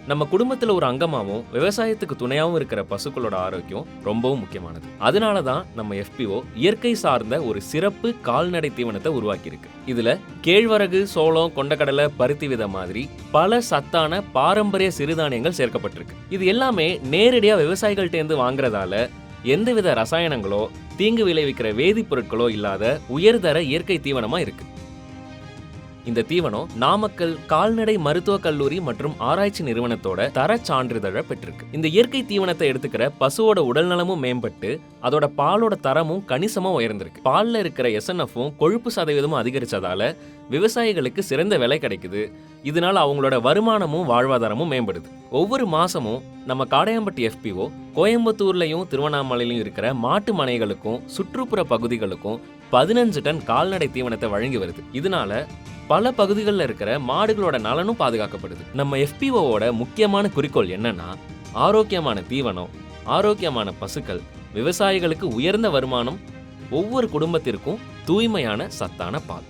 நம்ம குடும்பத்துல ஒரு அங்கமாவும் விவசாயத்துக்கு துணையாவும் இருக்கிற பசுக்களோட ஆரோக்கியம் ரொம்பவும் முக்கியமானது. அதனால தான் நம்ம FPO இயற்கை சார்ந்த ஒரு சிறப்பு கால்நடை தீவனத்தை உருவாக்கியிருக்கு. இதுல கேழ்வரகு, சோளம், கொண்டக்கடலை, பருத்தி விதை மாதிரி பல சத்தான பாரம்பரிய சிறுதானியங்கள் சேர்க்கப்பட்டிருக்கு. இது எல்லாமே நேரடியா விவசாயிகள்ட்ட இருந்து வாங்குறதால எந்தவித ரசாயனங்களோ தீங்கு விளைவிக்கிற வேதிப்பொருட்களோ இல்லாத உயர்தர இயற்கை தீவனமா இருக்கு. இந்த தீவனம் நாமக்கல் கால்நடை மருத்துவக் கல்லூரி மற்றும் ஆராய்ச்சி நிறுவனத்தோட தர சான்றிதழை பெற்றிருக்கு. இந்த இயற்கை தீவனத்தை எடுத்துக்கிற பசுவோட உடல் நலமும் மேம்பட்டு அதோட பாலோட தரமும் கணிசமா உயர்ந்திருக்கு. பால்ல இருக்கிற SNFும் கொழுப்பு சதவீதமும் அதிகரிச்சதால விவசாயிகளுக்கு சிறந்த விலை கிடைக்குது. இதனால அவங்களோட வருமானமும் வாழ்வாதாரமும் மேம்படுது. ஒவ்வொரு மாசமும் நம்ம காடையாம்பட்டி FPO கோயம்புத்தூர்லயும் திருவண்ணாமலையிலும் இருக்கிற மாட்டு மனைகளுக்கும் சுற்றுப்புற பகுதிகளுக்கும் 15 டன் கால்நடை தீவனத்தை வழங்கி வருது. இதனால பல பகுதிகளில் இருக்கிற மாடுகளோட நலனும் பாதுகாக்கப்படுது. நம்ம FPOவோட முக்கியமான குறிக்கோள் என்னன்னா, ஆரோக்கியமான தீவனம், ஆரோக்கியமான பசுக்கள், விவசாயிகளுக்கு உயர்ந்த வருமானம், ஒவ்வொரு குடும்பத்திற்கும் தூய்மையான சத்தான பால்.